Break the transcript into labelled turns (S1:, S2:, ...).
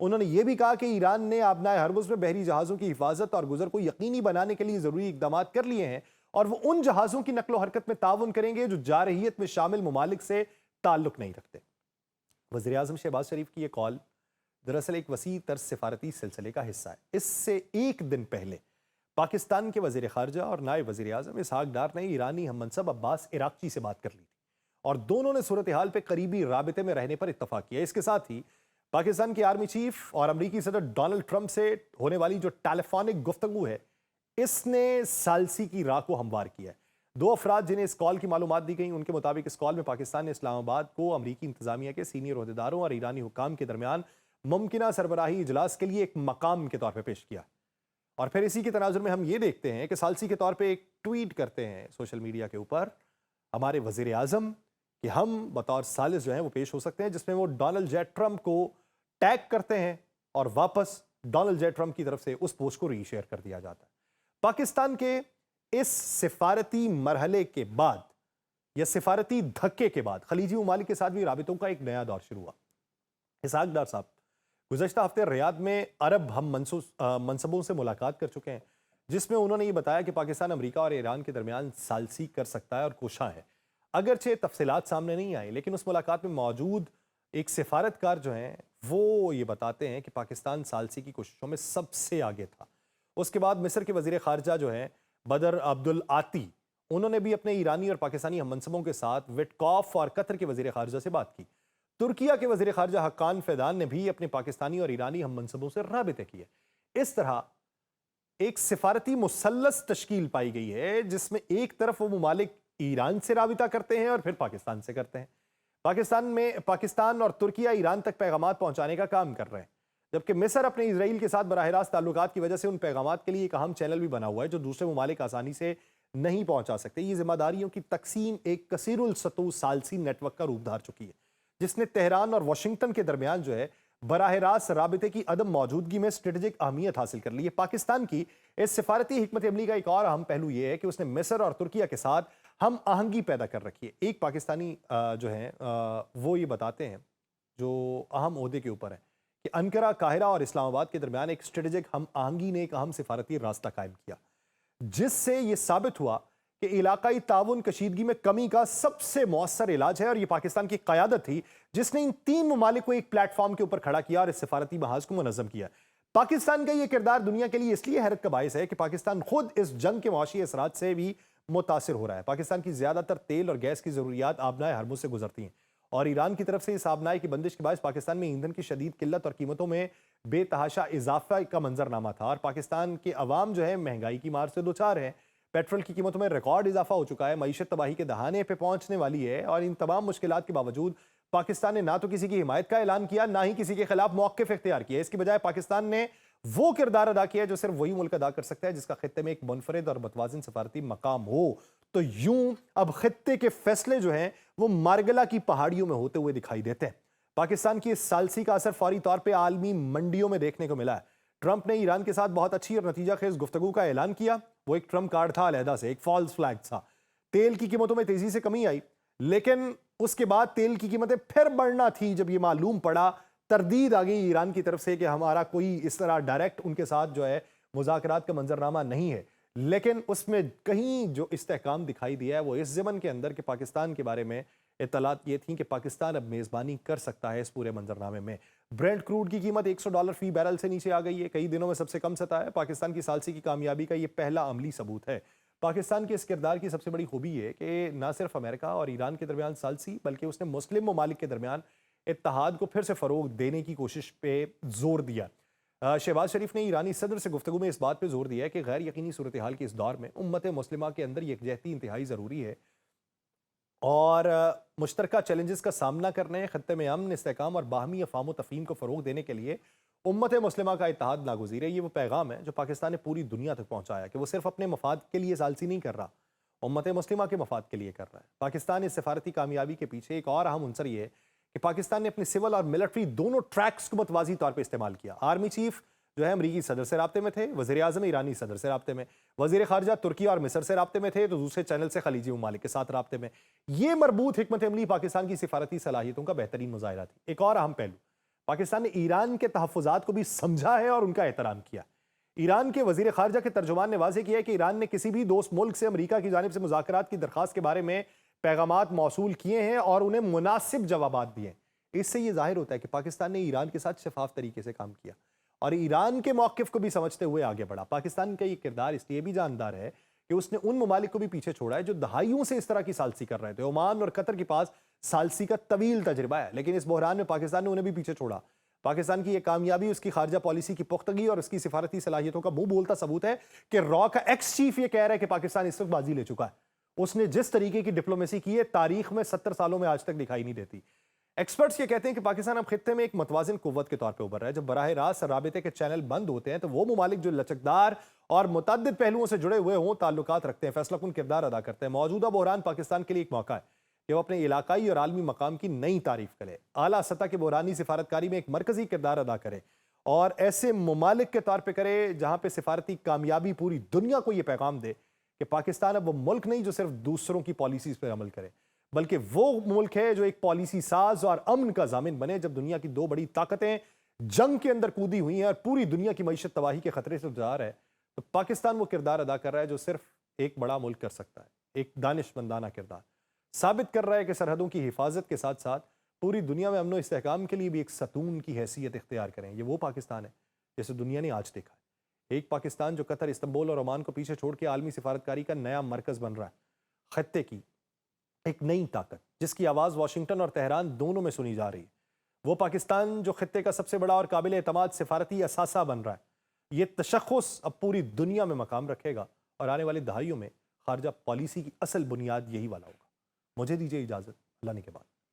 S1: انہوں نے یہ بھی کہا کہ ایران نے آبنائے ہرمز میں بحری جہازوں کی حفاظت اور گزر کو یقینی بنانے کے لیے ضروری اقدامات کر لیے ہیں اور وہ ان جہازوں کی نقل و حرکت میں تعاون کریں گے جو جارحیت میں شامل ممالک سے تعلق نہیں رکھتے۔ وزیر اعظم شہباز شریف کی یہ کال دراصل ایک وسیع تر سفارتی سلسلے کا حصہ ہے۔ اس سے ایک دن پہلے پاکستان کے وزیر خارجہ اور نائب وزیر اعظم اسحاق ڈار نے ایرانی ہم منصب عباس عراقچی سے بات کر لی تھی اور دونوں نے صورتحال پہ قریبی رابطے میں رہنے پر اتفاق کیا۔ اس کے ساتھ ہی پاکستان کی آرمی چیف اور امریکی صدر ڈونلڈ ٹرمپ سے ہونے والی جو ٹیلی فونک گفتگو ہے اس نے ثالثی کی راہ کو ہموار کیا ہے۔ دو افراد جنہیں اس کال کی معلومات دی گئیں ان کے مطابق اس کال میں پاکستان نے اسلام آباد کو امریکی انتظامیہ کے سینئر عہدیداروں اور ایرانی حکام کے درمیان ممکنہ سربراہی اجلاس کے لیے ایک مقام کے طور پہ پیش کیا۔ اور پھر اسی کے تناظر میں ہم یہ دیکھتے ہیں کہ ثالثی کے طور پہ ایک ٹویٹ کرتے ہیں سوشل میڈیا کے اوپر ہمارے وزیر اعظم کہ ہم بطور ثالث جو ہیں وہ پیش ہو سکتے ہیں، جس میں وہ ڈونلڈ جے ٹرمپ کو ٹیگ کرتے ہیں اور واپس ڈونلڈ جے ٹرمپ کی طرف سے اس پوسٹ کو ری شیئر کر دیا جاتا ہے۔ پاکستان کے اس سفارتی مرحلے کے بعد یا سفارتی دھکے کے بعد خلیجی ممالک کے ساتھ بھی رابطوں کا ایک نیا دور شروع ہوا۔ اسحاق ڈار صاحب گزشتہ ہفتے ریاض میں عرب ہم منصبوں سے ملاقات کر چکے ہیں، جس میں انہوں نے یہ بتایا کہ پاکستان امریکہ اور ایران کے درمیان ثالثی کر سکتا ہے اور کوشاں ہے۔ اگرچہ تفصیلات سامنے نہیں آئی لیکن اس ملاقات میں موجود ایک سفارتکار جو ہیں وہ یہ بتاتے ہیں کہ پاکستان ثالثی کی کوششوں میں سب سے آگے تھا۔ اس کے بعد مصر کے وزیر خارجہ جو ہیں بدر عبدالعاطی انہوں نے بھی اپنے ایرانی اور پاکستانی ہم منصبوں کے ساتھ وٹکوف اور قطر کے وزیر خارجہ سے بات کی۔ ترکیہ کے وزیر خارجہ حقان فیدان نے بھی اپنے پاکستانی اور ایرانی ہم منصبوں سے رابطے کیے۔ اس طرح ایک سفارتی مثلث تشکیل پائی گئی ہے جس میں ایک طرف وہ ممالک ایران سے رابطہ کرتے ہیں اور پھر پاکستان سے کرتے ہیں۔ پاکستان اور ترکیہ ایران تک پیغامات پہنچانے کا کام کر رہے ہیں، جبکہ مصر اپنے اسرائیل کے ساتھ براہ راست تعلقات کی وجہ سے ان پیغامات کے لیے ایک اہم چینل بھی بنا ہوا ہے جو دوسرے ممالک آسانی سے نہیں پہنچا سکتے۔ یہ ذمہ داریوں کی تقسیم ایک کثیر السطوح ثالثی نیٹ ورک کا روپ دھار چکی ہے، جس نے تہران اور واشنگٹن کے درمیان جو ہے براہ راست رابطے کی عدم موجودگی میں اسٹریٹجک اہمیت حاصل کر لی ہے۔ پاکستان کی اس سفارتی حکمت عملی کا ایک اور اہم پہلو یہ ہے کہ اس نے مصر اور ترکیہ کے ساتھ ہم آہنگی پیدا کر رکھی ہے۔ ایک پاکستانی جو ہیں وہ یہ بتاتے ہیں جو اہم عہدے کے اوپر ہیں کہ انقرہ، قاہرہ اور اسلام آباد کے درمیان ایک اسٹریٹجک ہم آہنگی نے ایک اہم سفارتی راستہ قائم کیا، جس سے یہ ثابت ہوا کہ علاقائی تعاون کشیدگی میں کمی کا سب سے مؤثر علاج ہے، اور یہ پاکستان کی قیادت تھی جس نے ان تین ممالک کو ایک پلیٹ فارم کے اوپر کھڑا کیا اور اس سفارتی محاذ کو منظم کیا۔ پاکستان کا یہ کردار دنیا کے لیے اس لیے حیرت کا باعث ہے کہ پاکستان خود اس جنگ کے معاشی اثرات سے بھی متاثر ہو رہا ہے۔ پاکستان کی زیادہ تر تیل اور گیس کی ضروریات آبنائے ہرمز سے گزرتی ہیں، اور ایران کی طرف سے اس آبنائے کی بندش کے باعث پاکستان میں ایندھن کی شدید قلت اور قیمتوں میں بے تحاشا اضافہ کا منظرنامہ تھا، اور پاکستان کے عوام جو ہے مہنگائی کی مار سے دوچار ہیں۔ پیٹرول کی قیمتوں میں ریکارڈ اضافہ ہو چکا ہے، معیشت تباہی کے دہانے پہ پہنچنے والی ہے، اور ان تمام مشکلات کے باوجود پاکستان نے نہ تو کسی کی حمایت کا اعلان کیا، نہ ہی کسی کے خلاف موقف اختیار کیا۔ اس کی بجائے پاکستان نے وہ کردار ادا کیا جو صرف وہی ملک ادا کر سکتا ہے جس کا خطے میں ایک منفرد اور متوازن سفارتی مقام ہو۔ تو یوں اب خطے کے فیصلے جو ہیں وہ مارگلا کی پہاڑیوں میں ہوتے ہوئے دکھائی دیتے ہیں۔ پاکستان کی اس ثالثی کا اثر فوری طور پہ عالمی منڈیوں میں دیکھنے کو ملا ہے۔ ٹرمپ نے ایران کے ساتھ بہت اچھی اور نتیجہ خیز گفتگو کا اعلان کیا، وہ ایک ٹرمپ کارڈ تھا علیحدہ سے، ایک فالس فلیگ تھا۔ تیل کی قیمتوں میں تیزی سے کمی آئی، لیکن اس کے بعد تیل کی قیمتیں پھر بڑھنا تھی جب یہ معلوم پڑا، تردید آ گئی ایران کی طرف سے کہ ہمارا کوئی اس طرح ڈائریکٹ ان کے ساتھ جو ہے مذاکرات کا منظرنامہ نہیں ہے۔ لیکن اس میں کہیں جو استحکام دکھائی دیا ہے وہ اس ضمن کے اندر کہ پاکستان کے بارے میں اطلاعات یہ تھیں کہ پاکستان اب میزبانی کر سکتا ہے اس پورے منظرنامے میں۔ برینٹ کروڈ کی قیمت $100 فی بیرل سے نیچے آ گئی ہے، کئی دنوں میں سب سے کم سطح ہے۔ پاکستان کی ثالثی کی کامیابی کا یہ پہلا عملی ثبوت ہے۔ پاکستان کے اس کردار کی سب سے بڑی خوبی یہ ہے کہ نہ صرف امریکہ اور ایران کے درمیان ثالثی بلکہ اس نے مسلم ممالک کے درمیان اتحاد کو پھر سے فروغ دینے کی کوشش پہ زور دیا۔ شہباز شریف نے ایرانی صدر سے گفتگو میں اس بات پہ زور دیا ہے کہ غیر یقینی صورتحال کے اس دور میں امت مسلمہ کے اندر یکجہتی انتہائی ضروری ہے، اور مشترکہ چیلنجز کا سامنا کرنے، خطے میں امن، استحکام اور باہمی افہام و تفہیم کو فروغ دینے کے لیے امت مسلمہ کا اتحاد ناگزیر ہے۔ یہ وہ پیغام ہے جو پاکستان نے پوری دنیا تک پہنچایا کہ وہ صرف اپنے مفاد کے لیے ثالثی نہیں کر رہا، امت مسلمہ کے مفاد کے لیے کر رہا ہے۔ پاکستان اس سفارتی کامیابی کے پیچھے ایک اور اہم عنصر یہ ہے کہ پاکستان نے اپنے سول اور ملٹری دونوں ٹریکس کو متوازی طور پہ استعمال کیا۔ آرمی چیف جو ہے امریکی صدر سے رابطے میں تھے، وزیر اعظم ایرانی صدر سے رابطے میں، وزیر خارجہ ترکیہ اور مصر سے رابطے میں تھے، تو دوسرے چینل سے خلیجی ممالک کے ساتھ رابطے میں۔ یہ مربوط حکمت عملی پاکستان کی سفارتی صلاحیتوں کا بہترین مظاہرہ تھی۔ ایک اور اہم پہلو، پاکستان نے ایران کے تحفظات کو بھی سمجھا ہے اور ان کا احترام کیا۔ ایران کے وزیر خارجہ کے ترجمان نے واضح کیا ہے کہ ایران نے کسی بھی دوست ملک سے امریکہ کی جانب سے مذاکرات کی درخواست کے بارے میں پیغامات موصول کیے ہیں اور انہیں مناسب جوابات دیے ہیں۔ اس سے یہ ظاہر ہوتا ہے کہ پاکستان نے ایران کے ساتھ شفاف طریقے سے کام کیا اور ایران کے موقف کو بھی سمجھتے ہوئے آگے بڑھا۔ پاکستان کا یہ کردار اس لیے بھی جاندار ہے کہ اس نے ان ممالک کو بھی پیچھے چھوڑا ہے جو دہائیوں سے اس طرح کی ثالثی کر رہے تھے۔ عمان اور قطر کے پاس ثالثی کا طویل تجربہ ہے، لیکن اس بحران میں پاکستان نے انہیں بھی پیچھے چھوڑا۔ پاکستان کی یہ کامیابی اس کی خارجہ پالیسی کی پختگی اور اس کی سفارتی صلاحیتوں کا منہ بولتا ثبوت ہے کہ را کا ایکس چیف یہ کہہ رہا ہے کہ پاکستان اس وقت بازی لے چکا ہے۔ اس نے جس طریقے کی ڈپلومیسی کی ہے تاریخ میں 70 سالوں میں آج تک دکھائی نہیں دیتی۔ ایکسپرٹس یہ کہتے ہیں کہ پاکستان اب خطے میں ایک متوازن قوت کے طور پہ ابھر رہا ہے۔ جب براہ راست رابطے کے چینل بند ہوتے ہیں تو وہ ممالک جو لچکدار اور متعدد پہلوؤں سے جڑے ہوئے ہوں تعلقات رکھتے ہیں، فیصلہ کن کردار ادا کرتے ہیں۔ موجودہ بحران پاکستان کے لیے ایک موقع ہے کہ وہ اپنے علاقائی اور عالمی مقام کی نئی تعریف کرے، اعلیٰ سطح کے بحرانی سفارتکاری میں ایک مرکزی کردار ادا کرے اور ایسے ممالک کے طور پہ کرے جہاں پہ سفارتی کامیابی پوری دنیا کو یہ پیغام دے کہ پاکستان اب وہ ملک نہیں جو صرف دوسروں کی پالیسیز پر عمل کرے، بلکہ وہ ملک ہے جو ایک پالیسی ساز اور امن کا ضامن بنے۔ جب دنیا کی دو بڑی طاقتیں جنگ کے اندر کودی ہوئی ہیں اور پوری دنیا کی معیشت تباہی کے خطرے سے گزار ہے، تو پاکستان وہ کردار ادا کر رہا ہے جو صرف ایک بڑا ملک کر سکتا ہے، ایک دانش مندانہ کردار ثابت کر رہا ہے کہ سرحدوں کی حفاظت کے ساتھ ساتھ پوری دنیا میں امن و استحکام کے لیے بھی ایک ستون کی حیثیت اختیار کریں۔ یہ وہ پاکستان ہے جیسے دنیا نے آج دیکھا ہے، ایک پاکستان جو قطر، استنبول اور عمان کو پیچھے چھوڑ کے عالمی سفارتکاری کا نیا مرکز بن رہا ہے، خطے کی ایک نئی طاقت جس کی آواز واشنگٹن اور تہران دونوں میں سنی جا رہی ہے۔ وہ پاکستان جو خطے کا سب سے بڑا اور قابل اعتماد سفارتی اثاثہ بن رہا ہے۔ یہ تشخص اب پوری دنیا میں مقام رکھے گا اور آنے والی دہائیوں میں خارجہ پالیسی کی اصل بنیاد یہی والا ہوگا۔ مجھے دیجیے اجازت، اللہ نے کے بعد۔